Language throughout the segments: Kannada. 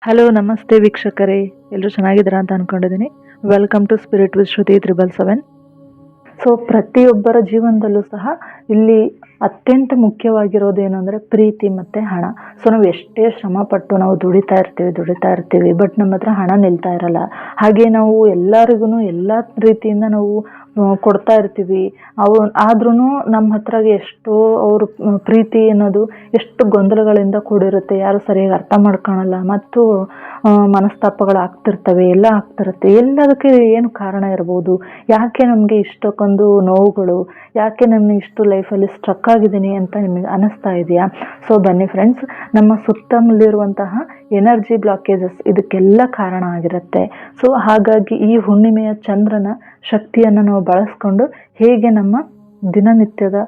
ಹಲೋ ನಮಸ್ತೆ ವೀಕ್ಷಕರೇ, ಎಲ್ಲರೂ ಚೆನ್ನಾಗಿದ್ದೀರಾ ಅಂತ ಅನ್ಕೊಂಡಿದ್ದೀನಿ. Welcome to spirit with Shruti 777. So ಪ್ರತಿಯೊಬ್ಬರ ಜೀವನದಲ್ಲೂ ಸಹ ಇಲ್ಲಿ ಅತ್ಯಂತ ಮುಖ್ಯವಾಗಿರೋದು ಏನು ಅಂದರೆ ಪ್ರೀತಿ ಮತ್ತು ಹಣ. ಸೊ ನಾವು ಎಷ್ಟೇ ಶ್ರಮಪಟ್ಟು ನಾವು ದುಡಿತಾ ಇರ್ತೀವಿ, ಬಟ್ ನಮ್ಮ ಹತ್ರ ಹಣ ನಿಲ್ತಾ ಇರಲ್ಲ. ಹಾಗೆ ನಾವು ಎಲ್ಲರಿಗೂ ಎಲ್ಲ ರೀತಿಯಿಂದ ನಾವು ಕೊಡ್ತಾ ಇರ್ತೀವಿ. ಆದ್ರೂ ನಮ್ಮ ಹತ್ರ ಎಷ್ಟೋ ಅವ್ರ ಪ್ರೀತಿ ಅನ್ನೋದು ಎಷ್ಟು ಗೊಂದಲಗಳಿಂದ ಕೂಡಿರುತ್ತೆ, ಯಾರು ಸರಿಯಾಗಿ ಅರ್ಥ ಮಾಡ್ಕೊಳಲ್ಲ ಮತ್ತು ಮನಸ್ತಾಪಗಳಾಗ್ತಿರ್ತವೆ, ಎಲ್ಲ ಆಗ್ತಿರುತ್ತೆ. ಎಲ್ಲದಕ್ಕೆ ಏನು ಕಾರಣ ಇರ್ಬೋದು? ಯಾಕೆ ನಮಗೆ ಇಷ್ಟಕ್ಕೊಂದು ನೋವುಗಳು, ಯಾಕೆ ನಮಗೆ ಇಷ್ಟು ಲೈಫಲ್ಲಿ ಸ್ಟ್ರಕ್ ಆಗಿದ್ದೀನಿ ಅಂತ ನಿಮಗೆ ಅನಿಸ್ತಾ ಇದೆಯಾ? ಸೊ ಬನ್ನಿ ಫ್ರೆಂಡ್ಸ್, ನಮ್ಮ ಸುತ್ತಮುತ್ತಲಿರುವಂತಹ ಎನರ್ಜಿ ಬ್ಲಾಕೇಜಸ್ ಇದಕ್ಕೆಲ್ಲ ಕಾರಣ ಆಗಿರುತ್ತೆ. ಸೊ ಹಾಗಾಗಿ ಈ ಹುಣ್ಣಿಮೆಯ ಚಂದ್ರನ ಶಕ್ತಿಯನ್ನು ನಾವು ಬಳಸ್ಕೊಂಡು ಹೇಗೆ ನಮ್ಮ ದಿನನಿತ್ಯದ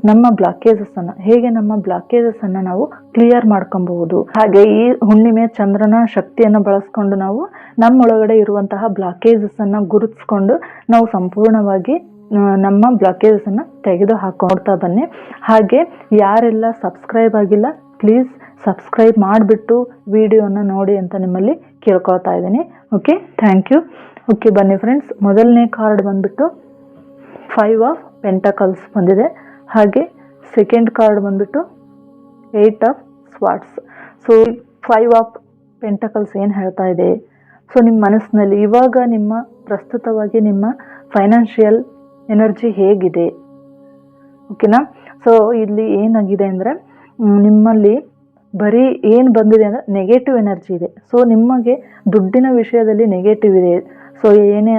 ನಮ್ಮ ಬ್ಲಾಕೇಜಸ್ಸನ್ನು ನಾವು ಕ್ಲಿಯರ್ ಮಾಡ್ಕೊಬಹುದು. ಹಾಗೆ ಈ ಹುಣ್ಣಿಮೆ ಚಂದ್ರನ ಶಕ್ತಿಯನ್ನು ಬಳಸ್ಕೊಂಡು ನಾವು ನಮ್ಮೊಳಗಡೆ ಇರುವಂತಹ ಬ್ಲಾಕೇಜಸ್ಸನ್ನು ಗುರುತಿಸ್ಕೊಂಡು ನಾವು ಸಂಪೂರ್ಣವಾಗಿ ನಮ್ಮ ಬ್ಲಾಕೇಜಸ್ಸನ್ನು ತೆಗೆದು ಹಾಕೊಳ್ತಾ ಬನ್ನಿ. ಹಾಗೆ ಯಾರೆಲ್ಲ ಸಬ್ಸ್ಕ್ರೈಬ್ ಆಗಿಲ್ಲ, ಪ್ಲೀಸ್ ಸಬ್ಸ್ಕ್ರೈಬ್ ಮಾಡಿಬಿಟ್ಟು ವಿಡಿಯೋನ ನೋಡಿ ಅಂತ ನಿಮ್ಮಲ್ಲಿ ಕೇಳ್ಕೊಳ್ತಾ ಇದ್ದೀನಿ. Okay, thank you. ಓಕೆ ಬನ್ನಿ ಫ್ರೆಂಡ್ಸ್, ಮೊದಲನೇ ಕಾರ್ಡ್ ಬಂದ್ಬಿಟ್ಟು 5 ಆಫ್ ಪೆಂಟಕಲ್ಸ್ ಬಂದಿದೆ. ಹಾಗೆ ಸೆಕೆಂಡ್ ಕಾರ್ಡ್ ಬಂದ್ಬಿಟ್ಟು 8 ಆಫ್ ಸ್ವಾರ್ಡ್ಸ್. ಸೊ 5 ಆಫ್ ಪೆಂಟಕಲ್ಸ್ ಏನು ಹೇಳ್ತಾ ಇದೆ? ಸೊ ನಿಮ್ಮ ಮನಸ್ಸಿನಲ್ಲಿ ಇವಾಗ ಪ್ರಸ್ತುತವಾಗಿ ನಿಮ್ಮ ಫೈನಾನ್ಷಿಯಲ್ ಎನರ್ಜಿ ಹೇಗಿದೆ? ಓಕೆನಾ? ಸೊ ಇಲ್ಲಿ ಏನಾಗಿದೆ ಅಂದರೆ ನಿಮ್ಮಲ್ಲಿ ಬರೀ ಏನು ಬಂದಿದೆ ಅಂದರೆ ನೆಗೆಟಿವ್ ಎನರ್ಜಿ ಇದೆ. ಸೊ ನಿಮಗೆ ದುಡ್ಡಿನ ವಿಷಯದಲ್ಲಿ ನೆಗೆಟಿವ್ ಇದೆ. ಸೊ ಏನು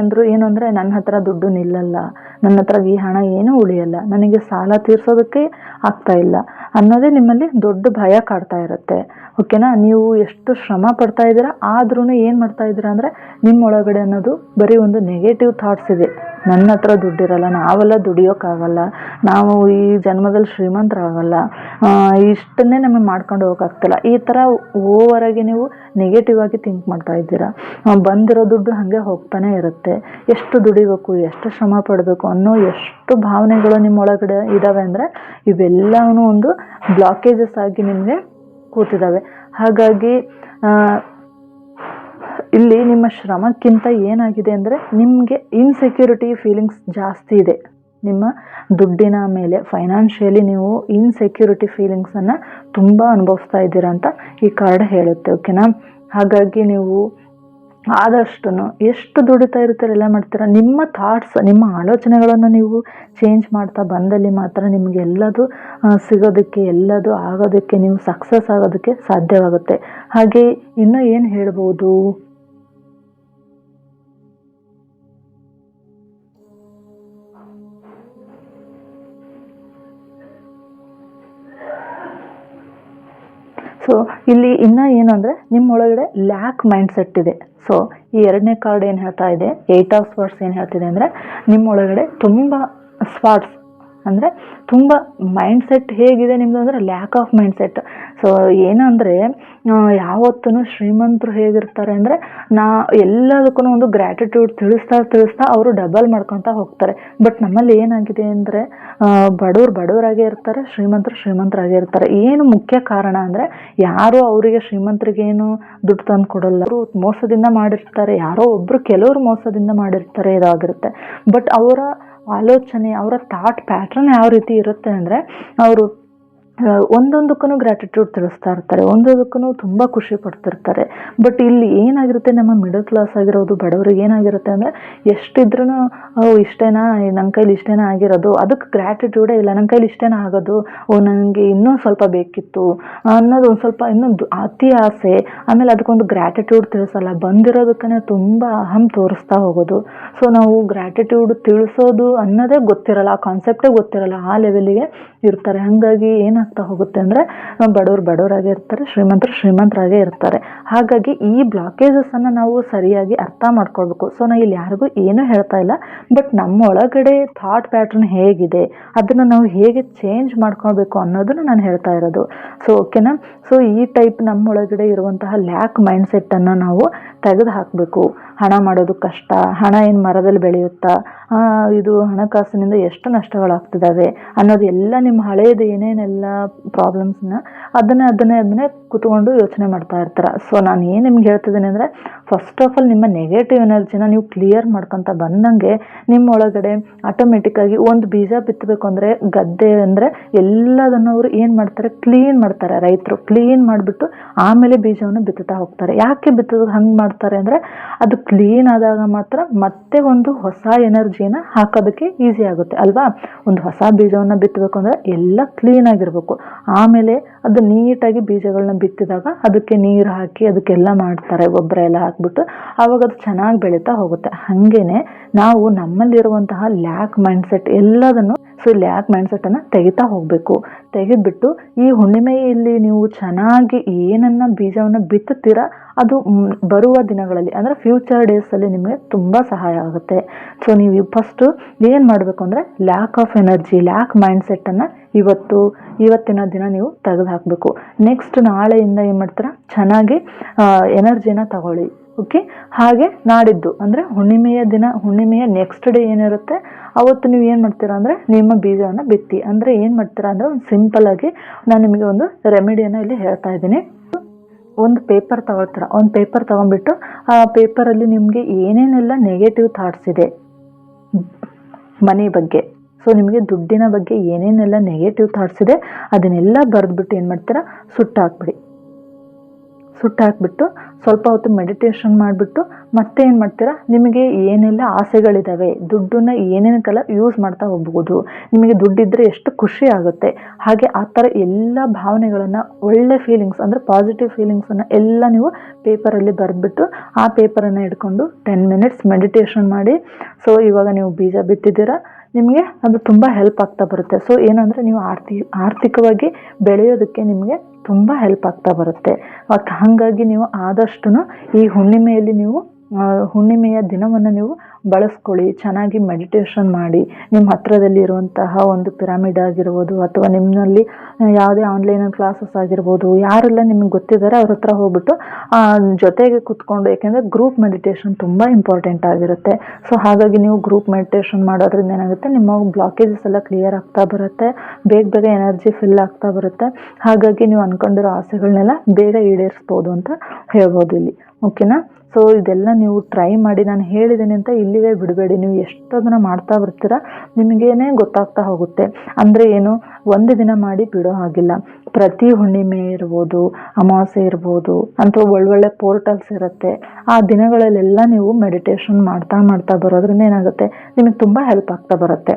ಅಂದರೆ ನನ್ನ ಹತ್ರ ದುಡ್ಡು ನಿಲ್ಲಲ್ಲ, ನನ್ನ ಹತ್ರ ಈ ಹಣ ಏನೂ ಉಳಿಯಲ್ಲ, ನನಗೆ ಸಾಲ ತೀರ್ಸೋದಕ್ಕೆ ಆಗ್ತಾ ಇಲ್ಲ ಅನ್ನೋದೇ ನಿಮ್ಮಲ್ಲಿ ದೊಡ್ಡ ಭಯ ಕಾಡ್ತಾ ಇರುತ್ತೆ. ಓಕೆನಾ? ನೀವು ಎಷ್ಟು ಶ್ರಮ ಪಡ್ತಾ ಇದ್ದೀರಾ, ಆದ್ರೂ ಏನು ಮಾಡ್ತಾ ಇದ್ದೀರಾ ಅಂದರೆ ನಿಮ್ಮೊಳಗಡೆ ಅನ್ನೋದು ಬರೀ ಒಂದು ನೆಗೆಟಿವ್ ಥಾಟ್ಸ್ ಇದೆ. ನನ್ನ ಹತ್ರ ದುಡ್ಡಿರಲ್ಲ, ನಾವೆಲ್ಲ ದುಡಿಯೋಕ್ಕಾಗಲ್ಲ, ನಾವು ಈ ಜನ್ಮದಲ್ಲಿ ಶ್ರೀಮಂತರಾಗಲ್ಲ, ಇಷ್ಟನ್ನೇ ನಮಗೆ ಮಾಡ್ಕೊಂಡು ಹೋಗೋಕ್ಕಾಗ್ತಿಲ್ಲ. ಈ ಥರ ಓವರಾಗಿ ನೀವು ನೆಗೆಟಿವ್ ಆಗಿ ಥಿಂಕ್ ಮಾಡ್ತಾ ಇದ್ದೀರಾ. ಬಂದಿರೋ ದುಡ್ಡು ಹಾಗೆ ಹೋಗ್ತಾನೆ ಇರುತ್ತೆ. ಎಷ್ಟು ದುಡಿಬೇಕು, ಎಷ್ಟು ಶ್ರಮ ಪಡಬೇಕು ಅನ್ನೋ ಎಷ್ಟು ಭಾವನೆಗಳು ನಿಮ್ಮೊಳಗಡೆ ಇದ್ದಾವೆ ಅಂದರೆ ಇವೆಲ್ಲವೂ ಒಂದು ಬ್ಲಾಕೇಜಸ್ ಆಗಿ ನಿಮಗೆ ಕೂತಿದ್ದಾವೆ. ಹಾಗಾಗಿ ಇಲ್ಲಿ ನಿಮ್ಮ ಶ್ರಮಕ್ಕಿಂತ ಏನಾಗಿದೆ ಅಂದರೆ ನಿಮಗೆ ಇನ್ಸೆಕ್ಯೂರಿಟಿ ಫೀಲಿಂಗ್ಸ್ ಜಾಸ್ತಿ ಇದೆ. ನಿಮ್ಮ ದುಡ್ಡಿನ ಮೇಲೆ ಫೈನಾನ್ಷಿಯಲಿ ನೀವು ಇನ್ಸೆಕ್ಯೂರಿಟಿ ಫೀಲಿಂಗ್ಸನ್ನು ತುಂಬ ಅನುಭವಿಸ್ತಾ ಇದ್ದೀರಾ ಅಂತ ಈ ಕಾರ್ಡ್ ಹೇಳುತ್ತೆ. ಓಕೆನಾ? ಹಾಗಾಗಿ ನೀವು ಆದಷ್ಟು ಎಷ್ಟು ದುಡಿತಾ ಇರ್ತೀರ, ಎಲ್ಲ ಮಾಡ್ತೀರ, ನಿಮ್ಮ ಥಾಟ್ಸ್, ನಿಮ್ಮ ಆಲೋಚನೆಗಳನ್ನು ನೀವು ಚೇಂಜ್ ಮಾಡ್ತಾ ಬಂದಲ್ಲಿ ಮಾತ್ರ ನಿಮಗೆ ಎಲ್ಲದು ಸಿಗೋದಕ್ಕೆ, ಎಲ್ಲದು ಆಗೋದಕ್ಕೆ, ನೀವು ಸಕ್ಸಸ್ ಆಗೋದಕ್ಕೆ ಸಾಧ್ಯವಾಗುತ್ತೆ. ಹಾಗೆ ಇನ್ನೂ ಏನು ಹೇಳ್ಬೋದು? ಸೊ ಇಲ್ಲಿ ಇನ್ನೂ ಏನು ಅಂದರೆ ನಿಮ್ಮೊಳಗಡೆ ಲ್ಯಾಕ್ ಮೈಂಡ್ ಸೆಟ್ ಇದೆ. ಸೊ ಈ ಎರಡನೇ ಕಾರ್ಡ್ ಏನು ಹೇಳ್ತಾ ಇದೆ, 8 ಆಫ್ ಸ್ವಾರ್ಡ್ಸ್ ಏನು ಹೇಳ್ತಿದೆ ಅಂದರೆ ನಿಮ್ಮೊಳಗಡೆ ತುಂಬ ಸ್ವಾರ್ಡ್ಸ್ ಅಂದರೆ ತುಂಬ ಮೈಂಡ್ ಸೆಟ್ ಹೇಗಿದೆ ನಿಮ್ಮದು ಅಂದರೆ lack of mind set. So ಏನಂದರೆ ಯಾವತ್ತೂ ಶ್ರೀಮಂತರು ಹೇಗಿರ್ತಾರೆ ಅಂದರೆ ಎಲ್ಲದಕ್ಕೂ ಒಂದು ಗ್ರ್ಯಾಟಿಟ್ಯೂಡ್ ತಿಳಿಸ್ತಾ ಅವರು ಡಬಲ್ ಮಾಡ್ಕೊತಾ ಹೋಗ್ತಾರೆ. ಬಟ್ ನಮ್ಮಲ್ಲಿ ಏನಾಗಿದೆ ಅಂದರೆ ಬಡವರಾಗೇ ಇರ್ತಾರೆ, ಶ್ರೀಮಂತರಾಗೇ ಇರ್ತಾರೆ. ಏನು ಮುಖ್ಯ ಕಾರಣ ಅಂದರೆ ಯಾರು ಅವರಿಗೆ ಶ್ರೀಮಂತರಿಗೆ ಏನು ದುಡ್ಡು ತಂದು ಕೊಡಲ್ಲ, ಅವರು ಮೋಸದಿಂದ ಮಾಡಿರ್ತಾರೆ, ಕೆಲವರು ಮೋಸದಿಂದ ಮಾಡಿರ್ತಾರೆ, ಇದಾಗಿರುತ್ತೆ. ಬಟ್ ಅವರ ಆಲೋಚನೆ, ಅವರ ಥಾಟ್ ಪ್ಯಾಟ್ರನ್ ಯಾವ ರೀತಿ ಇರುತ್ತೆ ಅಂದರೆ ಅವರು ಒಂದೊಂದಕ್ಕೂ ಗ್ರ್ಯಾಟಿಟ್ಯೂಡ್ ತಿಳಿಸ್ತಾ ಇರ್ತಾರೆ, ಒಂದೊಂದಕ್ಕೂ ತುಂಬ ಖುಷಿ ಪಡ್ತಿರ್ತಾರೆ. ಬಟ್ ಇಲ್ಲಿ ಏನಾಗಿರುತ್ತೆ, ನಮ್ಮ ಮಿಡಲ್ ಕ್ಲಾಸ್ ಆಗಿರೋದು ಬಡವರಿಗೆ ಏನಾಗಿರುತ್ತೆ ಅಂದರೆ ಎಷ್ಟಿದ್ರೂ ಇಷ್ಟೇನಾ, ನನ್ನ ಕೈಲಿ ಇಷ್ಟೇನಾ ಆಗಿರೋದು, ಅದಕ್ಕೆ ಗ್ರ್ಯಾಟಿಟ್ಯೂಡೇ ಇಲ್ಲ. ನನ್ನ ಕೈಲಿ ಇಷ್ಟೇನಾ ಆಗೋದು, ನನಗೆ ಇನ್ನೂ ಸ್ವಲ್ಪ ಬೇಕಿತ್ತು ಅನ್ನೋದು ಒಂದು ಸ್ವಲ್ಪ ಇನ್ನೊಂದು ಅತಿ ಆಸೆ. ಆಮೇಲೆ ಅದಕ್ಕೊಂದು ಗ್ರ್ಯಾಟಿಟ್ಯೂಡ್ ತಿಳಿಸಲ್ಲ, ಬಂದಿರೋದಕ್ಕೇ ತುಂಬ ಅಹಂ ತೋರಿಸ್ತಾ ಹೋಗೋದು. ಸೊ ನಾವು ಗ್ರ್ಯಾಟಿಟ್ಯೂಡ್ ತಿಳಿಸೋದು ಅನ್ನೋದೇ ಗೊತ್ತಿರಲ್ಲ, ಆ ಕಾನ್ಸೆಪ್ಟೇ ಗೊತ್ತಿರಲ್ಲ, ಆ ಲೆವೆಲಿಗೆ ಇರ್ತಾರೆ. ಹಾಗಾಗಿ ಏನಾಗ್ತಾ ಹೋಗುತ್ತೆ ಅಂದರೆ ಬಡವರಾಗೇ ಇರ್ತಾರೆ, ಶ್ರೀಮಂತರಾಗೇ ಇರ್ತಾರೆ. ಹಾಗಾಗಿ ಈ ಬ್ಲಾಕೇಜಸ್ಸನ್ನು ನಾವು ಸರಿಯಾಗಿ ಅರ್ಥ ಮಾಡ್ಕೊಳ್ಬೇಕು. ಸೊ ನಾನು ಇಲ್ಲಿ ಯಾರಿಗೂ ಏನೂ ಹೇಳ್ತಾ ಇಲ್ಲ, ಬಟ್ ನಮ್ಮ ಒಳಗಡೆ ಥಾಟ್ ಪ್ಯಾಟ್ರನ್ ಹೇಗಿದೆ, ಅದನ್ನು ನಾವು ಹೇಗೆ ಚೇಂಜ್ ಮಾಡ್ಕೊಳ್ಬೇಕು ಅನ್ನೋದನ್ನು ನಾನು ಹೇಳ್ತಾ ಇರೋದು. ಸೊ ಓಕೆನಾ? ಸೊ ಈ ಟೈಪ್ ನಮ್ಮೊಳಗಡೆ ಇರುವಂತಹ ಲ್ಯಾಕ್ ಮೈಂಡ್ ಸೆಟ್ಟನ್ನು ನಾವು ತೆಗೆದು ಹಾಕಬೇಕು. ಹಣ ಮಾಡೋದು ಕಷ್ಟ, ಹಣ ಏನು ಮರದಲ್ಲಿ ಬೆಳೆಯುತ್ತಾ, ಇದು ಹಣಕಾಸಿನಿಂದ ಎಷ್ಟು ನಷ್ಟಗಳಾಗ್ತಿದ್ದಾವೆ ಅನ್ನೋದು ಎಲ್ಲ ನಿಮ್ಮ ಹಳೆಯದು ಏನೇನೆಲ್ಲ ಪ್ರಾಬ್ಲಮ್ಸ್ನ ಅದನ್ನೇ ಕೂತ್ಕೊಂಡು ಯೋಚನೆ ಮಾಡ್ತಾ ಇರ್ತಾರೆ. ಸೊ ನಾನು ಏನು ನಿಮ್ಗೆ ಹೇಳ್ತಿದ್ದೀನಿ ಅಂದರೆ, ಫಸ್ಟ್ ಆಫ್ ಆಲ್ ನಿಮ್ಮ ನೆಗೆಟಿವ್ ಎನರ್ಜಿನ ನೀವು ಕ್ಲಿಯರ್ ಮಾಡ್ಕೊತ ಬಂದಂಗೆ ನಿಮ್ಮ ಒಳಗಡೆ ಆಟೋಮೆಟಿಕ್ಕಾಗಿ ಒಂದು ಬೀಜ ಬಿತ್ತಬೇಕು ಅಂದರೆ ಗದ್ದೆ ಅಂದರೆ ಎಲ್ಲದನ್ನು ಅವರು ಏನು ಮಾಡ್ತಾರೆ, ಕ್ಲೀನ್ ಮಾಡ್ತಾರೆ. ರೈತರು ಕ್ಲೀನ್ ಮಾಡಿಬಿಟ್ಟು ಆಮೇಲೆ ಬೀಜವನ್ನು ಬಿತ್ತುತ್ತಾ ಹೋಗ್ತಾರೆ. ಯಾಕೆ ಬಿತ್ತೋದು ಹಂಗೆ ಮಾಡ್ತಾರೆ ಅಂದರೆ, ಅದು ಕ್ಲೀನ್ ಆದಾಗ ಮಾತ್ರ ಮತ್ತೆ ಒಂದು ಹೊಸ ಎನರ್ಜಿನ ಹಾಕೋದಕ್ಕೆ ಈಸಿ ಆಗುತ್ತೆ ಅಲ್ವಾ. ಒಂದು ಹೊಸ ಬೀಜವನ್ನು ಬಿತ್ತಬೇಕು ಅಂದರೆ ಎಲ್ಲ ಕ್ಲೀನ್ ಆಗಿರಬೇಕು. ಆಮೇಲೆ ಅದು ನೀಟಾಗಿ ಬೀಜಗಳನ್ನ ಬಿತ್ತಿದಾಗ ಅದಕ್ಕೆ ನೀರು ಹಾಕಿ ಅದಕ್ಕೆಲ್ಲ ಮಾಡ್ತಾರೆ, ಗೊಬ್ಬರ ಎಲ್ಲ ಹಾಕ್ಬಿಟ್ಟು ಆವಾಗ ಅದು ಚೆನ್ನಾಗಿ ಬೆಳೀತಾ ಹೋಗುತ್ತೆ. ಹಾಗೇನೆ ನಾವು ನಮ್ಮಲ್ಲಿರುವಂತಹ ಲ್ಯಾಕ್ ಮೈಂಡ್ಸೆಟ್ ಎಲ್ಲದನ್ನು, ಸೊ ಲ್ಯಾಕ್ ಮೈಂಡ್ಸೆಟ್ಟನ್ನು ತೆಗಿತಾ ಹೋಗಬೇಕು. ತೆಗೆದ್ಬಿಟ್ಟು ಈ ಹುಣ್ಣಿಮೆಯಲ್ಲಿ ನೀವು ಚೆನ್ನಾಗಿ ಏನನ್ನ ಬೀಜವನ್ನು ಬಿತ್ತುತ್ತೀರಾ ಅದು ಬರುವ ದಿನಗಳಲ್ಲಿ ಅಂದರೆ ಫ್ಯೂಚರ್ ಡೇಸಲ್ಲಿ ನಿಮಗೆ ತುಂಬ ಸಹಾಯ ಆಗುತ್ತೆ. ಸೊ ನೀವು ಫಸ್ಟು ಏನು ಮಾಡಬೇಕು ಅಂದರೆ, ಲ್ಯಾಕ್ ಆಫ್ ಎನರ್ಜಿ, ಲ್ಯಾಕ್ ಮೈಂಡ್ಸೆಟ್ಟನ್ನು ಇವತ್ತಿನ ದಿನ ನೀವು ತೆಗೆದು ಹಾಕಬೇಕು. ನೆಕ್ಸ್ಟ್ ನಾಳೆಯಿಂದ ಏನು ಮಾಡ್ತೀರಾ, ಚೆನ್ನಾಗಿ ಎನರ್ಜಿನ ತಗೊಳ್ಳಿ. ಓಕೆ. ಹಾಗೆ ನಾಡಿದ್ದು ಅಂದರೆ ಹುಣ್ಣಿಮೆಯ ನೆಕ್ಸ್ಟ್ ಡೇ ಏನಿರುತ್ತೆ ಅವತ್ತು ನೀವು ಏನು ಮಾಡ್ತೀರಾ ಅಂದರೆ, ನಿಮ್ಮ ಬೀಜವನ್ನು ಬಿತ್ತಿ. ಅಂದರೆ ಏನು ಮಾಡ್ತೀರಾ ಅಂದರೆ, ಒಂದು ಸಿಂಪಲ್ಲಾಗಿ ನಾನು ನಿಮಗೆ ಒಂದು ರೆಮಿಡಿಯನ್ನು ಇಲ್ಲಿ ಹೇಳ್ತಾ ಇದ್ದೀನಿ. ಒಂದು ಪೇಪರ್ ತಗೊಳ್ತೀರ, ಒಂದು ಪೇಪರ್ ತಗೊಂಡ್ಬಿಟ್ಟು ಆ ಪೇಪರಲ್ಲಿ ನಿಮಗೆ ಏನೇನೆಲ್ಲ ನೆಗೆಟಿವ್ ಥಾಟ್ಸ್ ಇದೆ ಮನಿ ಬಗ್ಗೆ, ಸೊ ನಿಮಗೆ ದುಡ್ಡಿನ ಬಗ್ಗೆ ಏನೇನೆಲ್ಲ ನೆಗೆಟಿವ್ ಥಾಟ್ಸ್ ಇದೆ ಅದನ್ನೆಲ್ಲ ಬರೆದ್ಬಿಟ್ಟು ಏನು ಮಾಡ್ತೀರಾ, ಸುಟ್ಟಾಕ್ಬಿಡಿ. ಸುಟ್ಟಾಕ್ಬಿಟ್ಟು ಸ್ವಲ್ಪ ಹೊತ್ತು ಮೆಡಿಟೇಷನ್ ಮಾಡಿಬಿಟ್ಟು ಮತ್ತೆ ಏನು ಮಾಡ್ತೀರಾ, ನಿಮಗೆ ಏನೆಲ್ಲ ಆಸೆಗಳಿದ್ದಾವೆ, ದುಡ್ಡನ್ನ ಏನೇನಕ್ಕೆಲ್ಲ ಯೂಸ್ ಮಾಡ್ತಾ ಹೋಗ್ಬೋದು, ನಿಮಗೆ ದುಡ್ಡಿದ್ರೆ ಎಷ್ಟು ಖುಷಿ ಆಗುತ್ತೆ, ಹಾಗೆ ಆ ಥರ ಎಲ್ಲ ಭಾವನೆಗಳನ್ನು, ಒಳ್ಳೆ ಫೀಲಿಂಗ್ಸ್ ಅಂದರೆ ಪಾಸಿಟಿವ್ ಫೀಲಿಂಗ್ಸನ್ನು ಎಲ್ಲ ನೀವು ಪೇಪರಲ್ಲಿ ಬರೆದ್ಬಿಟ್ಟು ಆ ಪೇಪರನ್ನು ಹಿಡ್ಕೊಂಡು 10 ಮಿನಿಟ್ಸ್ ಮೆಡಿಟೇಷನ್ ಮಾಡಿ. ಸೊ ಇವಾಗ ನೀವು ಬೀಜ ಬಿತ್ತಿದ್ದೀರಾ, ನಿಮಗೆ ಅದು ತುಂಬ ಹೆಲ್ಪ್ ಆಗ್ತಾ ಬರುತ್ತೆ. ಸೊ ಏನಂದರೆ, ನೀವು ಆರ್ಥಿಕವಾಗಿ ಬೆಳೆಯೋದಕ್ಕೆ ನಿಮಗೆ ತುಂಬ ಹೆಲ್ಪ್ ಆಗ್ತಾ ಬರುತ್ತೆ. ಹಾಗಾಗಿ ನೀವು ಆದಷ್ಟು ಈ ಹುಣ್ಣಿಮೆಯಲ್ಲಿ ನೀವು ಹುಣ್ಣಿಮೆಯ ದಿನವನ್ನು ನೀವು ಬಳಸ್ಕೊಳ್ಳಿ. ಚೆನ್ನಾಗಿ ಮೆಡಿಟೇಷನ್ ಮಾಡಿ. ನಿಮ್ಮ ಹತ್ತಿರದಲ್ಲಿ ಇರುವಂತಹ ಒಂದು ಪಿರಮಿಡ್ ಆಗಿರ್ಬೋದು, ಅಥವಾ ನಿಮ್ಮಲ್ಲಿ ಯಾವುದೇ ಆನ್ಲೈನ್ ಕ್ಲಾಸಸ್ ಆಗಿರ್ಬೋದು, ಯಾರೆಲ್ಲ ನಿಮಗೆ ಗೊತ್ತಿದ್ದಾರೆ ಅವ್ರ ಹತ್ರ ಹೋಗ್ಬಿಟ್ಟು ಜೊತೆಗೆ ಕೂತ್ಕೊಂಡು, ಯಾಕೆಂದರೆ ಗ್ರೂಪ್ ಮೆಡಿಟೇಷನ್ ತುಂಬ ಇಂಪಾರ್ಟೆಂಟ್ ಆಗಿರುತ್ತೆ. ಸೊ ಹಾಗಾಗಿ ನೀವು ಗ್ರೂಪ್ ಮೆಡಿಟೇಷನ್ ಮಾಡೋದ್ರಿಂದ ಏನಾಗುತ್ತೆ, ನಿಮ್ಮ ಬ್ಲಾಕೇಜಸ್ ಎಲ್ಲ ಕ್ಲಿಯರ್ ಆಗ್ತಾ ಬರುತ್ತೆ, ಬೇಗ ಎನರ್ಜಿ ಫಿಲ್ ಆಗ್ತಾ ಬರುತ್ತೆ. ಹಾಗಾಗಿ ನೀವು ಅಂದ್ಕೊಂಡಿರೋ ಆಸೆಗಳನ್ನೆಲ್ಲ ಬೇಗ ಈಡೇರಿಸ್ಬೋದು ಅಂತ ಹೇಳ್ಬೋದು ಇಲ್ಲಿ. ಓಕೆನಾ. ಸೊ ಇದೆಲ್ಲ ನೀವು ಟ್ರೈ ಮಾಡಿ. ನಾನು ಹೇಳಿದ್ದೀನಿ ಅಂತ ಇಲ್ಲಿಗೆ ಬಿಡಬೇಡಿ. ನೀವು ಎಷ್ಟೊಂದನ್ನು ಮಾಡ್ತಾ ಬರ್ತೀರಾ ನಿಮಗೇನೆ ಗೊತ್ತಾಗ್ತಾ ಹೋಗುತ್ತೆ. ಅಂದರೆ ಏನು, ಒಂದು ದಿನ ಮಾಡಿ ಬಿಡೋ ಹಾಗಿಲ್ಲ. ಪ್ರತಿ ಹುಣ್ಣಿಮೆ ಇರ್ಬೋದು, ಅಮಾವಾಸ್ಯೆ ಇರ್ಬೋದು, ಅಥವಾ ಒಳ್ಳೊಳ್ಳೆ ಪೋರ್ಟಲ್ಸ್ ಇರುತ್ತೆ, ಆ ದಿನಗಳಲ್ಲೆಲ್ಲ ನೀವು ಮೆಡಿಟೇಷನ್ ಮಾಡ್ತಾ ಬರೋದ್ರಿಂದ ಏನಾಗುತ್ತೆ, ನಿಮಗೆ ತುಂಬ ಹೆಲ್ಪ್ ಆಗ್ತಾ ಬರುತ್ತೆ.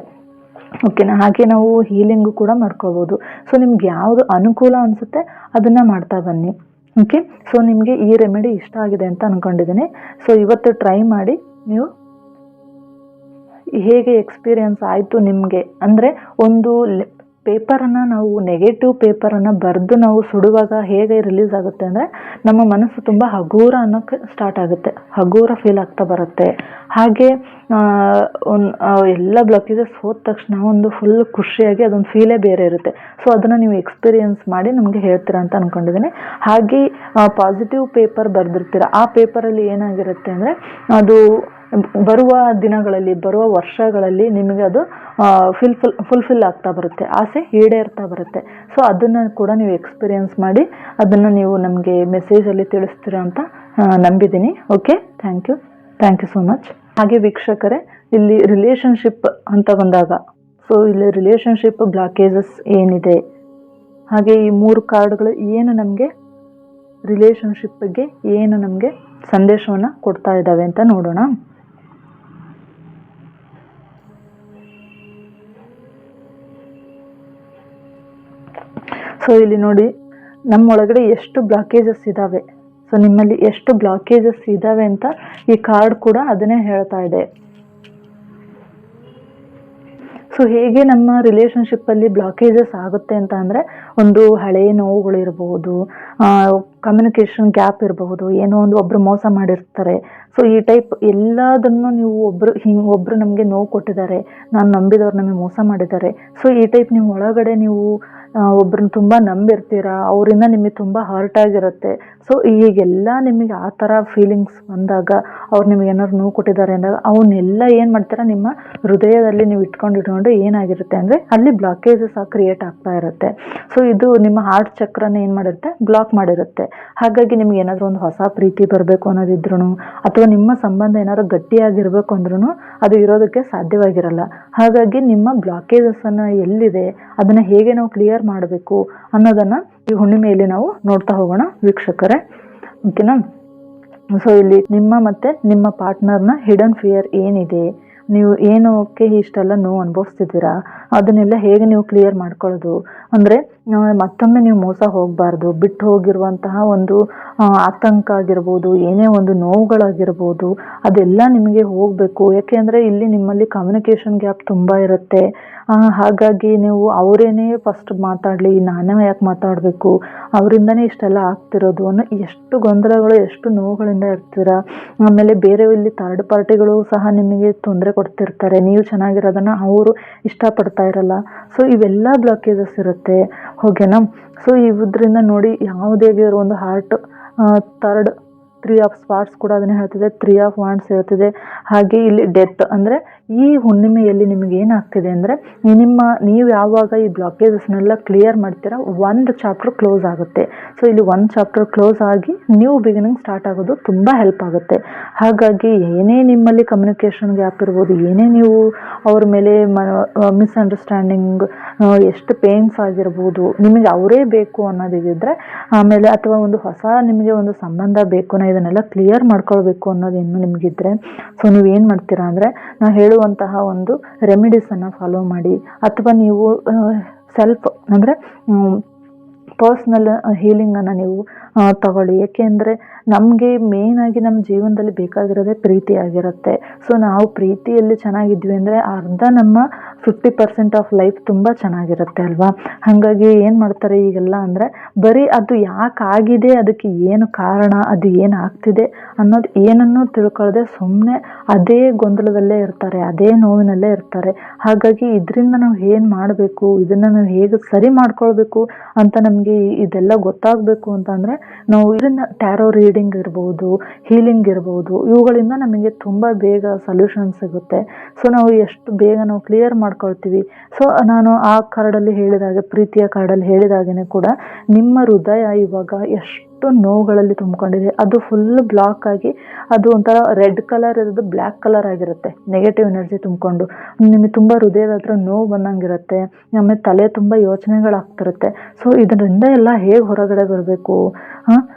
ಓಕೆನಾ. ಹಾಗೆ ನಾವು ಹೀಲಿಂಗು ಕೂಡ ಮಾಡ್ಕೋಬೋದು. ಸೊ ನಿಮ್ಗೆ ಯಾವುದು ಅನುಕೂಲ ಅನಿಸುತ್ತೆ ಅದನ್ನು ಮಾಡ್ತಾ ಬನ್ನಿ. ಓಕೆ. ಸೊ ನಿಮಗೆ ಈ ರೆಮಿಡಿ ಇಷ್ಟ ಆಗಿದೆ ಅಂತ ಅಂದ್ಕೊಂಡಿದ್ದೀನಿ. ಸೊ ಇವತ್ತು ಟ್ರೈ ಮಾಡಿ. ನೀವು ಹೇಗೆ ಎಕ್ಸ್ಪೀರಿಯನ್ಸ್ ಆಯಿತು ನಿಮಗೆ ಅಂದರೆ, ಒಂದು ಪೇಪರನ್ನು ನಾವು ನೆಗೆಟಿವ್ ಪೇಪರನ್ನು ಬರೆದು ನಾವು ಸುಡುವಾಗ ಹೇಗೆ ರಿಲೀಸ್ ಆಗುತ್ತೆ ಅಂದರೆ, ನಮ್ಮ ಮನಸ್ಸು ತುಂಬ ಹಗೂರ ಅನ್ನೋಕ್ಕೆ ಸ್ಟಾರ್ಟ್ ಆಗುತ್ತೆ, ಹಗೂರ ಫೀಲ್ ಆಗ್ತಾ ಬರುತ್ತೆ. ಹಾಗೆ ಎಲ್ಲ ಬ್ಲಾಕೇಜಸ್ ಹೋದ ತಕ್ಷಣ ಒಂದು ಫುಲ್ ಖುಷಿಯಾಗಿ ಅದೊಂದು ಫೀಲೇ ಬೇರೆ ಇರುತ್ತೆ. ಸೊ ಅದನ್ನು ನೀವು ಎಕ್ಸ್ಪೀರಿಯನ್ಸ್ ಮಾಡಿ ನಮಗೆ ಹೇಳ್ತೀರಾ ಅಂತ ಅಂದ್ಕೊಂಡಿದ್ದೀನಿ. ಹಾಗೆ ಪಾಸಿಟಿವ್ ಪೇಪರ್ ಬರೆದಿರ್ತೀರ, ಆ ಪೇಪರಲ್ಲಿ ಏನಾಗಿರುತ್ತೆ ಅಂದರೆ, ಅದು ಬರುವ ದಿನಗಳಲ್ಲಿ, ಬರುವ ವರ್ಷಗಳಲ್ಲಿ ನಿಮಗೆ ಅದು ಫುಲ್ಫಿಲ್ ಆಗ್ತಾ ಬರುತ್ತೆ, ಆಸೆ ಈಡೇರ್ತಾ ಬರುತ್ತೆ. ಸೊ ಅದನ್ನು ಕೂಡ ನೀವು ಎಕ್ಸ್ಪೀರಿಯನ್ಸ್ ಮಾಡಿ ಅದನ್ನು ನೀವು ನಮಗೆ ಮೆಸೇಜಲ್ಲಿ ತಿಳಿಸ್ತೀರಾ ಅಂತ ನಂಬಿದ್ದೀನಿ. Okay. Thank you so much. ಹಾಗೆ ವೀಕ್ಷಕರೇ, ಇಲ್ಲಿ ರಿಲೇಷನ್ಶಿಪ್ ಅಂತ ಬಂದಾಗ, ಸೊ ಇಲ್ಲಿ ರಿಲೇಷನ್ಶಿಪ್ ಬ್ಲಾಕೇಜಸ್ ಏನಿದೆ, ಹಾಗೆ ಈ 3 ಕಾರ್ಡ್ಗಳು ಏನು ನಮಗೆ ರಿಲೇಷನ್ಶಿಪ್ ಬಗ್ಗೆ ಏನು ನಮಗೆ ಸಂದೇಶವನ್ನು ಕೊಡ್ತಾ ಇದ್ದಾವೆ ಅಂತ ನೋಡೋಣ. ಸೊ ಇಲ್ಲಿ ನೋಡಿ, ನಮ್ಮೊಳಗಡೆ ಎಷ್ಟು ಬ್ಲಾಕೇಜಸ್ ಇದ್ದಾವೆ, ಸೊ ನಿಮ್ಮಲ್ಲಿ ಎಷ್ಟು ಬ್ಲಾಕೇಜಸ್ ಇದ್ದಾವೆ ಅಂತ ಈ ಕಾರ್ಡ್ ಕೂಡ ಅದನ್ನೇ ಹೇಳ್ತಾ ಇದೆ. ಸೊ ಹೇಗೆ ನಮ್ಮ ರಿಲೇಷನ್ಶಿಪ್ಪಲ್ಲಿ ಬ್ಲಾಕೇಜಸ್ ಆಗುತ್ತೆ ಅಂತ ಅಂದರೆ, ಒಂದು ಹಳೆಯ ನೋವುಗಳಿರ್ಬೋದು, ಕಮ್ಯುನಿಕೇಷನ್ ಗ್ಯಾಪ್ ಇರಬಹುದು, ಏನೋ ಒಬ್ಬರು ಮೋಸ ಮಾಡಿರ್ತಾರೆ. ಸೊ ಈ ಟೈಪ್ ಎಲ್ಲದನ್ನು ನೀವು ಒಬ್ಬರು ನಮಗೆ ನೋವು ಕೊಟ್ಟಿದ್ದಾರೆ, ನಾನು ನಂಬಿದವ್ರು ನಮಗೆ ಮೋಸ ಮಾಡಿದ್ದಾರೆ. ಸೊ ಈ ಟೈಪ್ ನೀವು ಒಳಗಡೆ ನೀವು ಒಬ್ರನ್ನ ತುಂಬ ನಂಬಿರ್ತೀರಾ, ಅವರಿಂದ ನಿಮಗೆ ತುಂಬ ಹರ್ಟ್ ಆಗಿರುತ್ತೆ. ಸೊ ಈಗೆಲ್ಲ ನಿಮಗೆ ಆ ಥರ ಫೀಲಿಂಗ್ಸ್ ಬಂದಾಗ, ಅವ್ರು ನಿಮ್ಗೆ ಏನಾದ್ರು ನೋವು ಕೊಟ್ಟಿದ್ದಾರೆ ಅಂದಾಗ ಅವನ್ನೆಲ್ಲ ಏನು ಮಾಡ್ತೀರಾ, ನಿಮ್ಮ ಹೃದಯದಲ್ಲಿ ನೀವು ಇಟ್ಕೊಂಡು ಏನಾಗಿರುತ್ತೆ ಅಂದರೆ ಅಲ್ಲಿ ಬ್ಲಾಕೇಜಸ್ ಕ್ರಿಯೇಟ್ ಆಗ್ತಾ ಇರುತ್ತೆ. ಸೊ ಇದು ನಿಮ್ಮ ಹಾರ್ಟ್ ಚಕ್ರನ ಏನು ಮಾಡಿರುತ್ತೆ, ಬ್ಲಾಕ್ ಮಾಡಿರುತ್ತೆ. ಹಾಗಾಗಿ ನಿಮ್ಗೆ ಏನಾದರೂ ಒಂದು ಹೊಸ ಪ್ರೀತಿ ಬರಬೇಕು ಅನ್ನೋದಿದ್ರು, ಅಥವಾ ನಿಮ್ಮ ಸಂಬಂಧ ಏನಾದ್ರು ಗಟ್ಟಿಯಾಗಿರ್ಬೇಕು ಅಂದ್ರೂ ಅದು ಇರೋದಕ್ಕೆ ಸಾಧ್ಯವಾಗಿರಲ್ಲ. ಹಾಗಾಗಿ ನಿಮ್ಮ ಬ್ಲಾಕೇಜಸ್ಸನ್ನು ಎಲ್ಲಿದೆ ಅದನ್ನು ಹೇಗೆ ನಾವು ಕ್ಲಿಯರ್ ಮಾಡಬೇಕು ಅನ್ನೋದನ್ನು ಈ ಹುಣ್ಣಿಮೆಯಲ್ಲಿ ನಾವು ನೋಡ್ತಾ ಹೋಗೋಣ ವೀಕ್ಷಕರೇ. ಓಕೆನಾ? ಸೊ ಇಲ್ಲಿ ನಿಮ್ಮ ಮತ್ತು ನಿಮ್ಮ ಪಾರ್ಟ್ನರ್ನ ಹಿಡನ್ ಫಿಯರ್ ಏನಿದೆ, ನೀವು ಏನಕ್ಕೆ ಇಷ್ಟೆಲ್ಲ ನೋವು ಅನುಭವಿಸ್ತಿದ್ದೀರಾ, ಅದನ್ನೆಲ್ಲ ಹೇಗೆ ನೀವು ಕ್ಲಿಯರ್ ಮಾಡ್ಕೊಳ್ಳೋದು ಅಂದರೆ, ಮತ್ತೊಮ್ಮೆ ನೀವು ಮೋಸ ಹೋಗಬಾರ್ದು. ಬಿಟ್ಟು ಹೋಗಿರುವಂತಹ ಒಂದು ಆತಂಕ ಆಗಿರ್ಬೋದು, ಏನೇ ಒಂದು ನೋವುಗಳಾಗಿರ್ಬೋದು, ಅದೆಲ್ಲ ನಿಮಗೆ ಹೋಗಬೇಕು. ಯಾಕೆಂದರೆ ಇಲ್ಲಿ ನಿಮ್ಮಲ್ಲಿ ಕಮ್ಯುನಿಕೇಷನ್ ಗ್ಯಾಪ್ ತುಂಬ ಇರುತ್ತೆ. ಹಾಗಾಗಿ ನೀವು ಅವರೇನೇ ಫಸ್ಟ್ ಮಾತಾಡಲಿ, ನಾನೇ ಯಾಕೆ ಮಾತಾಡಬೇಕು, ಅವರಿಂದನೇ ಇಷ್ಟೆಲ್ಲ ಆಗ್ತಿರೋದು ಅನ್ನೋ ಎಷ್ಟು ಗೊಂದಲಗಳು, ಎಷ್ಟು ನೋವುಗಳಿಂದ ಇರ್ತೀರ. ಆಮೇಲೆ ಬೇರೆ ಇಲ್ಲಿ ಥರ್ಡ್ ಪಾರ್ಟಿಗಳು ಸಹ ನಿಮಗೆ ತೊಂದರೆ ಕೊಡ್ತಿರ್ತಾರೆ, ನೀವು ಚೆನ್ನಾಗಿರೋದನ್ನು ಅವರು ಇಷ್ಟಪಡ್ತಾ ಇರಲ್ಲ. ಸೊ ಇವೆಲ್ಲ ಬ್ಲಾಕೇಜಸ್ ಇರುತ್ತೆ. ಓಕೆನಾ? ಸೊ ಇದರಿಂದ ನೋಡಿ, ಯಾವುದೇ ಆಗಿರೋ ಒಂದು ಹಾರ್ಟ್ ಥರ್ಡ್ 3 ಆಫ್ ಸ್ಪಾಟ್ಸ್ ಕೂಡ ಅದನ್ನೇ ಹೇಳ್ತಿದೆ, 3 ಆಫ್ ವಾಂಡ್ಸ್ ಹೇಳ್ತಿದೆ. ಹಾಗೆ ಇಲ್ಲಿ ಡೆತ್ ಅಂದರೆ ಈ ಹುಣ್ಣಿಮೆಯಲ್ಲಿ ನಿಮಗೆ ಏನಾಗ್ತಿದೆ ಅಂದರೆ, ನೀವು ಯಾವಾಗ ಈ ಬ್ಲಾಕೇಜಸ್ನೆಲ್ಲ ಕ್ಲಿಯರ್ ಮಾಡ್ತೀರಾ, ಒಂದು ಚಾಪ್ಟರ್ ಕ್ಲೋಸ್ ಆಗುತ್ತೆ. ಸೊ ಇಲ್ಲಿ ಒಂದು ಚಾಪ್ಟರ್ ಕ್ಲೋಸ್ ಆಗಿ ನ್ಯೂ ಬಿಗಿನಿಂಗ್ ಸ್ಟಾರ್ಟ್ ಆಗೋದು ತುಂಬ ಹೆಲ್ಪ್ ಆಗುತ್ತೆ. ಹಾಗಾಗಿ ಏನೇ ನಿಮ್ಮಲ್ಲಿ ಕಮ್ಯುನಿಕೇಷನ್ ಗ್ಯಾಪ್ ಇರ್ಬೋದು, ಏನೇ ನೀವು ಅವ್ರ ಮೇಲೆ ಮಿಸ್ಅಂಡರ್ಸ್ಟ್ಯಾಂಡಿಂಗ್, ಎಷ್ಟು ಪೇನ್ಸ್ ಆಗಿರ್ಬೋದು, ನಿಮಗೆ ಅವರೇ ಬೇಕು ಅನ್ನೋದಿದ್ರೆ, ಆಮೇಲೆ ಅಥವಾ ಒಂದು ಹೊಸ ನಿಮಗೆ ಒಂದು ಸಂಬಂಧ ಬೇಕು, ನಾ ಇದನ್ನೆಲ್ಲ ಕ್ಲಿಯರ್ ಮಾಡ್ಕೊಳ್ಬೇಕು ಅನ್ನೋದೇನು ನಿಮಗಿದ್ರೆ, ಸೊ ನೀವು ಏನು ಮಾಡ್ತೀರಾ ಅಂದರೆ, ನಾವು ಹೇಳುವಂತಹ ಒಂದು ರೆಮಿಡೀಸನ್ನು ಫಾಲೋ ಮಾಡಿ, ಅಥವಾ ನೀವು ಸೆಲ್ಫ್ ಅಂದರೆ ಪರ್ಸ್ನಲ್ ಹೀಲಿಂಗನ್ನು ನೀವು ತಗೊಳ್ಳಿ. ಏಕೆಂದರೆ ನಮಗೆ ಮೇಯ್ನಾಗಿ ನಮ್ಮ ಜೀವನದಲ್ಲಿ ಬೇಕಾಗಿರೋದೇ ಪ್ರೀತಿ ಆಗಿರುತ್ತೆ. ಸೊ ನಾವು ಪ್ರೀತಿಯಲ್ಲಿ ಚೆನ್ನಾಗಿದ್ವಿ ಅಂದರೆ ಅರ್ಧ ನಮ್ಮ 50% ಆಫ್ ಲೈಫ್ ತುಂಬ ಚೆನ್ನಾಗಿರುತ್ತೆ ಅಲ್ವಾ. ಹಾಗಾಗಿ ಏನು ಮಾಡ್ತಾರೆ ಈಗೆಲ್ಲ ಅಂದರೆ, ಬರೀ ಅದು ಯಾಕಾಗಿದೆ, ಅದಕ್ಕೆ ಏನು ಕಾರಣ, ಅದು ಏನಾಗ್ತಿದೆ ಅನ್ನೋದು ಏನನ್ನೂ ತಿಳ್ಕೊಳ್ಳದೆ ಸುಮ್ಮನೆ ಅದೇ ಗೊಂದಲದಲ್ಲೇ ಇರ್ತಾರೆ, ಅದೇ ನೋವಿನಲ್ಲೇ ಇರ್ತಾರೆ. ಹಾಗಾಗಿ ಇದರಿಂದ ನಾವು ಏನು ಮಾಡಬೇಕು, ಇದನ್ನು ನಾವು ಹೇಗೆ ಸರಿ ಮಾಡ್ಕೊಳ್ಬೇಕು ಅಂತ ನಮಗೆ ಇದೆಲ್ಲ ಗೊತ್ತಾಗಬೇಕು ಅಂತಂದರೆ, ನಾವು ಇದನ್ನು ಟ್ಯಾರೋ ರೀಡಿಂಗ್ ಇರ್ಬೋದು, ಹೀಲಿಂಗ್ ಇರ್ಬೋದು, ಇವುಗಳಿಂದ ನಮಗೆ ತುಂಬ ಬೇಗ ಸೊಲ್ಯೂಷನ್ ಸಿಗುತ್ತೆ. ಸೊ ನಾವು ಎಷ್ಟು ಬೇಗ ನಾವು ಕ್ಲಿಯರ್ ಮಾಡ್ಕೊಳ್ತೀವಿ. ಸೊ ನಾನು ಆ ಕಾರ್ಡಲ್ಲಿ ಹೇಳಿದಾಗೆ, ಪ್ರೀತಿಯ ಕಾರ್ಡಲ್ಲಿ ಹೇಳಿದಾಗೇ ಕೂಡ, ನಿಮ್ಮ ಹೃದಯ ಇವಾಗ ಎಷ್ಟು ನೋವುಗಳಲ್ಲಿ ತುಂಬಿಕೊಂಡಿದೆ, ಅದು ಫುಲ್ ಬ್ಲಾಕ್ ಆಗಿ ಅದು ಒಂಥರ ರೆಡ್ ಕಲರ್ ಇರೋದು ಬ್ಲ್ಯಾಕ್ ಕಲರ್ ಆಗಿರುತ್ತೆ, ನೆಗೆಟಿವ್ ಎನರ್ಜಿ ತುಂಬಿಕೊಂಡು ನಿಮಗೆ ತುಂಬ ಹೃದಯದ ಹತ್ರ ನೋವು ಬಂದಂಗಿರುತ್ತೆ. ಆಮೇಲೆ ತಲೆ ತುಂಬ ಯೋಚನೆಗಳಾಗ್ತಿರುತ್ತೆ. ಸೊ ಇದರಿಂದ ಎಲ್ಲ ಹೇಗೆ ಹೊರಗಡೆ ಬರಬೇಕು,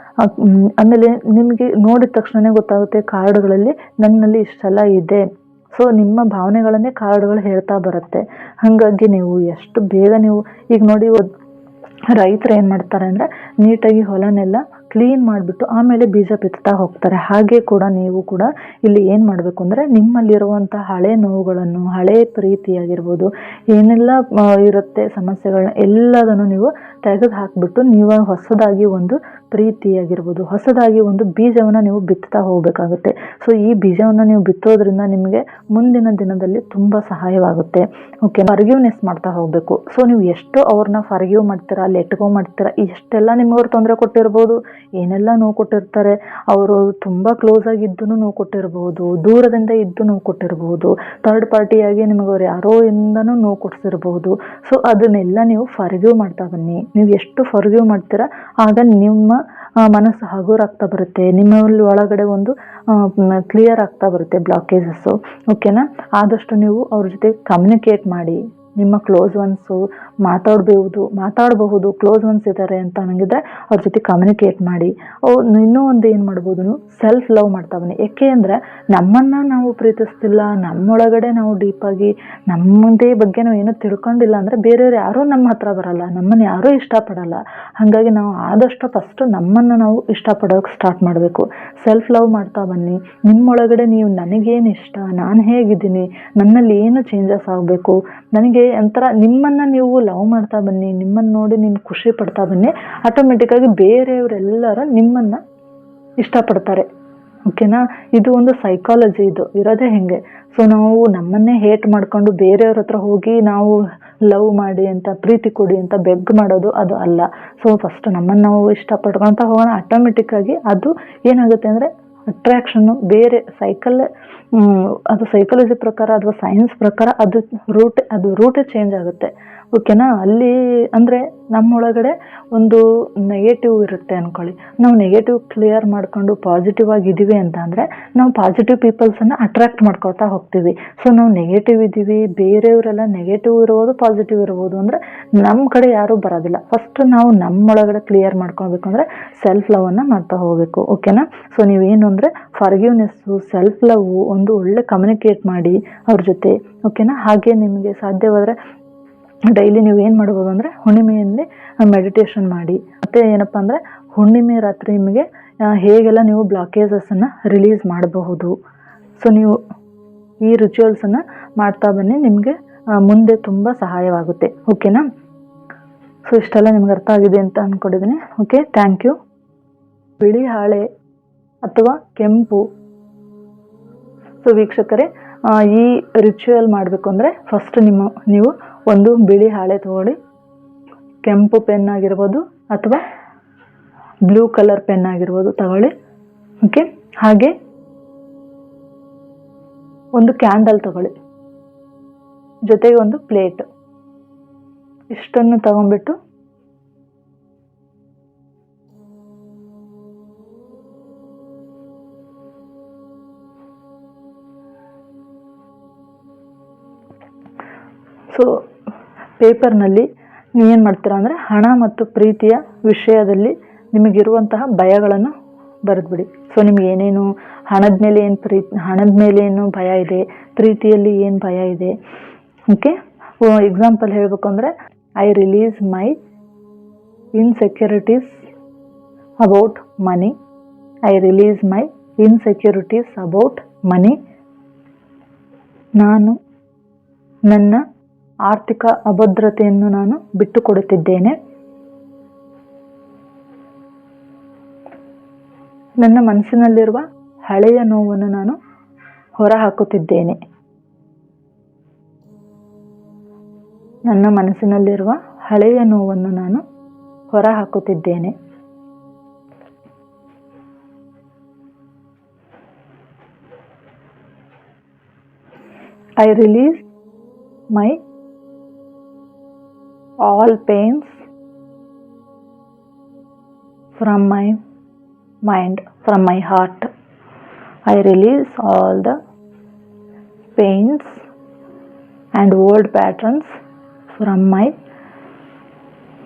ಆಮೇಲೆ ನಿಮಗೆ ನೋಡಿದ ತಕ್ಷಣವೇ ಗೊತ್ತಾಗುತ್ತೆ ಕಾರ್ಡ್ಗಳಲ್ಲಿ ನನ್ನಲ್ಲಿ ಇಷ್ಟೆಲ್ಲ ಇದೆ. ಸೊ ನಿಮ್ಮ ಭಾವನೆಗಳನ್ನೇ ಕಾರ್ಡ್ಗಳು ಹೇಳ್ತಾ ಬರುತ್ತೆ. ಹಾಗಾಗಿ ನೀವು ಎಷ್ಟು ಬೇಗ ನೀವು ಈಗ ನೋಡಿ, ರೈತರು ಏನು ಮಾಡ್ತಾರೆ ಅಂದರೆ, ನೀಟಾಗಿ ಹೊಲನೆಲ್ಲ ಕ್ಲೀನ್ ಮಾಡಿಬಿಟ್ಟು ಆಮೇಲೆ ಬೀಜ ಬಿತ್ತಾ ಹೋಗ್ತಾರೆ. ಹಾಗೆ ಕೂಡ ನೀವು ಕೂಡ ಇಲ್ಲಿ ಏನು ಮಾಡಬೇಕು ಅಂದರೆ, ನಿಮ್ಮಲ್ಲಿರುವಂಥ ಹಳೆ ನೋವುಗಳನ್ನು, ಹಳೆ ಪ್ರೀತಿಯಾಗಿರ್ಬೋದು, ಏನೆಲ್ಲ ಇರುತ್ತೆ ಸಮಸ್ಯೆಗಳನ್ನ ಎಲ್ಲದನ್ನು ನೀವು ತೆಗೆದು ಹಾಕಿಬಿಟ್ಟು, ನೀವು ಹೊಸದಾಗಿ ಒಂದು ಪ್ರೀತಿಯಾಗಿರ್ಬೋದು, ಹೊಸದಾಗಿ ಒಂದು ಬೀಜವನ್ನು ನೀವು ಬಿತ್ತಾ ಹೋಗಬೇಕಾಗುತ್ತೆ. ಸೊ ಈ ಬೀಜವನ್ನು ನೀವು ಬಿತ್ತೋದ್ರಿಂದ ನಿಮಗೆ ಮುಂದಿನ ದಿನದಲ್ಲಿ ತುಂಬ ಸಹಾಯವಾಗುತ್ತೆ. ಓಕೆ, ಫರ್ಗಿವ್ನೆಸ್ ಮಾಡ್ತಾ ಹೋಗಬೇಕು. ಸೊ ನೀವು ಎಷ್ಟು ಅವ್ರನ್ನ ಫರ್ಗಿವ್ ಮಾಡ್ತೀರಾ, ಲೆಟ್ ಗೋ ಮಾಡ್ತೀರಾ, ಎಷ್ಟೆಲ್ಲ ನಿಮಗವ್ರು ತೊಂದರೆ ಕೊಟ್ಟಿರ್ಬೋದು, ಏನೆಲ್ಲ ನೋವು ಕೊಟ್ಟಿರ್ತಾರೆ, ಅವರು ತುಂಬ ಕ್ಲೋಸ್ ಆಗಿದ್ದು ನೋವು ಕೊಟ್ಟಿರ್ಬೋದು, ದೂರದಿಂದ ಇದ್ದು ನೋವು ಕೊಟ್ಟಿರ್ಬೋದು, ಥರ್ಡ್ ಪಾರ್ಟಿಯಾಗಿ ನಿಮಗವ್ರು ಯಾರೋ ಇಂದನೂ ನೋವು ಕೊಡಿಸಿರ್ಬೋದು. ಸೊ ಅದನ್ನೆಲ್ಲ ನೀವು ಫರ್ಗಿವ್ ಮಾಡ್ತಾ ಬನ್ನಿ. ನೀವು ಎಷ್ಟು ಫರ್ಗಿವ್ ಮಾಡ್ತೀರಾ, ಆಗ ನಿಮ್ಮ ಮನಸ್ಸು ಹಗುರಾಗ್ತಾ ಬರುತ್ತೆ, ನಿಮ್ಮಲ್ಲಿ ಒಳಗಡೆ ಒಂದು ಕ್ಲಿಯರ್ ಆಗ್ತಾ ಬರುತ್ತೆ ಬ್ಲಾಕೇಜಸ್ಸು. ಓಕೆನಾ? ಆದಷ್ಟು ನೀವು ಅವ್ರ ಜೊತೆ ಕಮ್ಯುನಿಕೇಟ್ ಮಾಡಿ. ನಿಮ್ಮ ಕ್ಲೋಸ್ ಒನ್ಸು ಮಾತಾಡಬಹುದು ಕ್ಲೋಸ್ ಒನ್ಸ್ ಇದ್ದಾರೆ ಅಂತ ನನಗಿದ್ರೆ ಅವ್ರ ಜೊತೆ ಕಮ್ಯುನಿಕೇಟ್ ಮಾಡಿ. ಇನ್ನೂ ಒಂದು ಏನು ಮಾಡ್ಬೋದು, ನೀವು ಸೆಲ್ಫ್ ಲವ್ ಮಾಡ್ತಾ ಬನ್ನಿ. ಏಕೆ ಅಂದರೆ ನಮ್ಮನ್ನು ನಾವು ಪ್ರೀತಿಸ್ತಿಲ್ಲ, ನಮ್ಮೊಳಗಡೆ ನಾವು ಡೀಪಾಗಿ ನಮ್ಮದೇ ಬಗ್ಗೆ ನಾವು ಏನೂ ತಿಳ್ಕೊಂಡಿಲ್ಲ ಅಂದರೆ ಬೇರೆಯವ್ರು ಯಾರೂ ನಮ್ಮ ಹತ್ರ ಬರಲ್ಲ, ನಮ್ಮನ್ನು ಯಾರೂ ಇಷ್ಟಪಡಲ್ಲ. ಹಾಗಾಗಿ ನಾವು ಆದಷ್ಟು ಫಸ್ಟು ನಮ್ಮನ್ನು ನಾವು ಇಷ್ಟಪಡೋಕೆ ಸ್ಟಾರ್ಟ್ ಮಾಡಬೇಕು. ಸೆಲ್ಫ್ ಲವ್ ಮಾಡ್ತಾ ಬನ್ನಿ. ನಿಮ್ಮೊಳಗಡೆ ನೀವು ನನಗೇನು ಇಷ್ಟ, ನಾನು ಹೇಗಿದ್ದೀನಿ, ನನ್ನಲ್ಲಿ ಏನು ಚೇಂಜಸ್ ಆಗಬೇಕು, ನನಗೆ ಒಂಥರ ನಿಮ್ಮನ್ನು ನೀವು ಲವ್ ಮಾಡ್ತಾ ಬನ್ನಿ. ನಿಮ್ಮನ್ನು ನೋಡಿ ನೀವು ಖುಷಿ ಪಡ್ತಾ ಬನ್ನಿ. ಆಟೋಮೆಟಿಕ್ಕಾಗಿ ಬೇರೆಯವರೆಲ್ಲರೂ ನಿಮ್ಮನ್ನು ಇಷ್ಟಪಡ್ತಾರೆ. ಓಕೆನಾ? ಇದು ಒಂದು ಸೈಕಾಲಜಿ, ಇದು ಇರೋದೇ ಹೆಂಗೆ. ಸೊ ನಾವು ನಮ್ಮನ್ನೇ ಹೇಟ್ ಮಾಡ್ಕೊಂಡು ಬೇರೆಯವ್ರ ಹತ್ರ ಹೋಗಿ ನಾವು ಲವ್ ಮಾಡಿ ಅಂತ, ಪ್ರೀತಿ ಕೊಡಿ ಅಂತ ಬೆಗ್ ಮಾಡೋದು ಅದು ಅಲ್ಲ. ಸೊ ಫಸ್ಟ್ ನಮ್ಮನ್ನು ನಾವು ಇಷ್ಟಪಡ್ಕೊತ ಹೋಗೋಣ, ಆಟೋಮೆಟಿಕ್ಕಾಗಿ ಅದು ಏನಾಗುತ್ತೆ ಅಂದರೆ ಅಟ್ರಾಕ್ಷನ್ನು ಬೇರೆ ಅದು ಸೈಕಾಲಜಿ ಪ್ರಕಾರ ಅಥವಾ ಸೈನ್ಸ್ ಪ್ರಕಾರ ಅದು ರೂಟೇ ಚೇಂಜ್ ಆಗುತ್ತೆ. ಓಕೆನಾ. ಅಲ್ಲಿ ಅಂದರೆ ನಮ್ಮೊಳಗಡೆ ಒಂದು ನೆಗೆಟಿವ್ ಇರುತ್ತೆ ಅಂದ್ಕೊಳ್ಳಿ, ನಾವು ನೆಗೆಟಿವ್ ಕ್ಲಿಯರ್ ಮಾಡ್ಕೊಂಡು ಪಾಸಿಟಿವ್ ಆಗಿದ್ದೀವಿ ಅಂತ ಅಂದರೆ ನಾವು ಪಾಸಿಟಿವ್ ಪೀಪಲ್ಸನ್ನು ಅಟ್ರಾಕ್ಟ್ ಮಾಡ್ಕೊಳ್ತಾ ಹೋಗ್ತೀವಿ. ಸೊ ನಾವು ನೆಗೆಟಿವ್ ಇದ್ದೀವಿ, ಬೇರೆಯವರೆಲ್ಲ ನೆಗೆಟಿವ್ ಇರ್ಬೋದು ಪಾಸಿಟಿವ್ ಇರ್ಬೋದು ಅಂದರೆ ನಮ್ಮ ಕಡೆ ಯಾರೂ ಬರೋದಿಲ್ಲ. ಫಸ್ಟ್ ನಾವು ನಮ್ಮೊಳಗಡೆ ಕ್ಲಿಯರ್ ಮಾಡ್ಕೊಳ್ಬೇಕು ಅಂದರೆ ಸೆಲ್ಫ್ ಲವನ್ನು ಮಾಡ್ತಾ ಹೋಗಬೇಕು. ಓಕೆನಾ. ಸೊ ನೀವೇನು ಅಂದರೆ ಫಾರ್ಗಿವ್ನೆಸ್ಸು, ಸೆಲ್ಫ್ ಲವ್, ಒಂದು ಒಳ್ಳೆ ಕಮ್ಯುನಿಕೇಟ್ ಮಾಡಿ ಅವ್ರ ಜೊತೆ. ಓಕೆನಾ. ಹಾಗೆ ನಿಮಗೆ ಸಾಧ್ಯವಾದರೆ ಡೈಲಿ ನೀವು ಏನು ಮಾಡ್ಬೋದು ಅಂದರೆ ಹುಣ್ಣಿಮೆಯಲ್ಲಿ ಮೆಡಿಟೇಷನ್ ಮಾಡಿ. ಮತ್ತು ಏನಪ್ಪ ಅಂದರೆ ಹುಣ್ಣಿಮೆ ರಾತ್ರಿ ನಿಮಗೆ ಹೇಗೆಲ್ಲ ನೀವು ಬ್ಲಾಕೇಜಸನ್ನು ರಿಲೀಸ್ ಮಾಡಬಹುದು. ಸೊ ನೀವು ಈ ರಿಚುವಲ್ಸನ್ನು ಮಾಡ್ತಾ ಬನ್ನಿ, ನಿಮಗೆ ಮುಂದೆ ತುಂಬ ಸಹಾಯವಾಗುತ್ತೆ. ಓಕೆನಾ. ಸೊ ಇಷ್ಟೆಲ್ಲ ನಿಮ್ಗೆ ಅರ್ಥ ಆಗಿದೆ ಅಂತ ಅಂದ್ಕೊಂಡಿದ್ದೀನಿ. Okay, thank you. ಬಿಳಿ ಹಾಳೆ ಅಥವಾ ಕೆಂಪು. ಸೊ ವೀಕ್ಷಕರೇ, ಈ ರಿಚುವಲ್ ಮಾಡಬೇಕು ಅಂದರೆ ಫಸ್ಟ್ ನೀವು ಒಂದು ಬಿಳಿ ಹಾಳೆ ತಗೊಳ್ಳಿ, ಕೆಂಪು ಪೆನ್ ಆಗಿರ್ಬೋದು ಅಥವಾ ಬ್ಲೂ ಕಲರ್ ಪೆನ್ ಆಗಿರ್ಬೋದು ತಗೊಳ್ಳಿ. ಓಕೆ. ಹಾಗೆ ಒಂದು ಕ್ಯಾಂಡಲ್ ತಗೊಳ್ಳಿ, ಜೊತೆಗೆ ಒಂದು ಪ್ಲೇಟ್. ಇಷ್ಟನ್ನು ತಗೊಂಡ್ಬಿಟ್ಟು ಸೊ ಪೇಪರ್ನಲ್ಲಿ ನೀವೇನು ಮಾಡ್ತೀರಾ ಅಂದರೆ ಹಣ ಮತ್ತು ಪ್ರೀತಿಯ ವಿಷಯದಲ್ಲಿ ನಿಮಗಿರುವಂತಹ ಭಯಗಳನ್ನು ಬರೆದ್ಬಿಡಿ. ಸೊ ನಿಮ್ಗೆ ಏನೇನು ಹಣದ ಮೇಲೆ ಏನು ಭಯ ಇದೆ, ಪ್ರೀತಿಯಲ್ಲಿ ಏನು ಭಯ ಇದೆ. ಓಕೆ. ಎಕ್ಸಾಂಪಲ್ ಹೇಳಬೇಕು ಅಂದರೆ I release my insecurities about money. I release my insecurities about money. ನಾನು ನನ್ನ ಆರ್ಥಿಕ ಅಭದ್ರತೆಯನ್ನು ನಾನು ಬಿಟ್ಟುಕೊಡುತ್ತಿದ್ದೇನೆ. ನನ್ನ ಮನಸ್ಸಿನಲ್ಲಿರುವ ಹಳೆಯ ನೋವನ್ನು ನಾನು ಹೊರಹಾಕುತ್ತಿದ್ದೇನೆ. ನನ್ನ ಮನಸ್ಸಿನಲ್ಲಿರುವ ಹಳೆಯ ನೋವನ್ನು ನಾನು ಹೊರಹಾಕುತ್ತಿದ್ದೇನೆ. I release my all pains from my mind, from my heart. I release all the pains and old patterns from my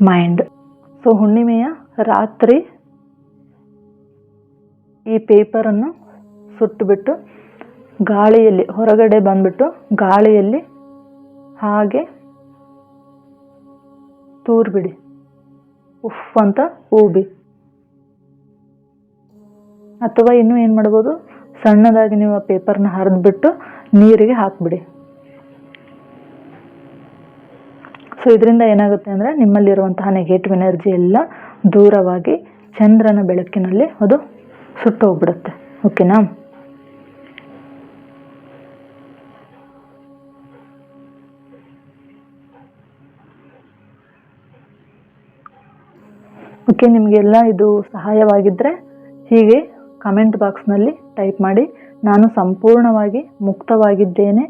mind. So ಹುಣ್ಣಿಮೆಯ ರಾತ್ರಿ ಈ ಪೇಪರನ್ನು ಸುಟ್ಟುಬಿಟ್ಟು ಗಾಳಿಯಲ್ಲಿ ಹೊರಗಡೆ ಬಂದ್ಬಿಟ್ಟು ಗಾಳಿಯಲ್ಲಿ ಹಾಗೆ ತೂರ್ಬಿಡಿ, ಉಫ್ ಅಂತ ಊಬಿ. ಅಥವಾ ಇನ್ನೂ ಏನು ಮಾಡ್ಬೋದು, ಸಣ್ಣದಾಗಿ ನೀವು ಆ ಪೇಪರ್ನ ಹರಿದ್ಬಿಟ್ಟು ನೀರಿಗೆ ಹಾಕ್ಬಿಡಿ. ಸೊ ಇದರಿಂದ ಏನಾಗುತ್ತೆ ಅಂದರೆ ನಿಮ್ಮಲ್ಲಿರುವಂತಹ ನೆಗೆಟಿವ್ ಎನರ್ಜಿ ಎಲ್ಲ ದೂರವಾಗಿ ಚಂದ್ರನ ಬೆಳಕಿನಲ್ಲಿ ಅದು ಸುಟ್ಟು ಹೋಗ್ಬಿಡುತ್ತೆ. ಓಕೆನಾ. ಓಕೆ, ನಿಮಗೆಲ್ಲ ಇದು ಸಹಾಯವಾಗಿದ್ದರೆ ಹೀಗೆ ಕಮೆಂಟ್ ಬಾಕ್ಸ್ನಲ್ಲಿ ಟೈಪ್ ಮಾಡಿ. ನಾನು ಸಂಪೂರ್ಣವಾಗಿ ಮುಕ್ತವಾಗಿದ್ದೇನೆ.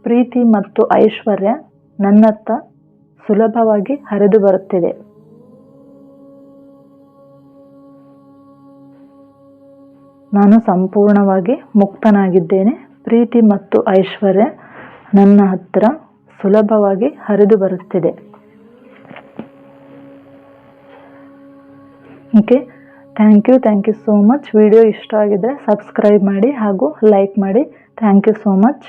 ಪ್ರೀತಿ ಮತ್ತು ಐಶ್ವರ್ಯ ನನ್ನತ್ತ ಸುಲಭವಾಗಿ ಹರಿದು ಬರುತ್ತಿದೆ. ನಾನು ಸಂಪೂರ್ಣವಾಗಿ ಮುಕ್ತನಾಗಿದ್ದೇನೆ. ಪ್ರೀತಿ ಮತ್ತು ಐಶ್ವರ್ಯ ನನ್ನ ಹತ್ತಿರ ಸುಲಭವಾಗಿ ಹರಿದು ಬರುತ್ತಿದೆ. Okay, thank you so much. Video ಇಷ್ಟ ಆಗಿದ್ರೆ ಸಬ್ಸ್ಕ್ರೈಬ್ ಮಾಡಿ ಹಾಗೂ ಲೈಕ್ ಮಾಡಿ. Thank you so much.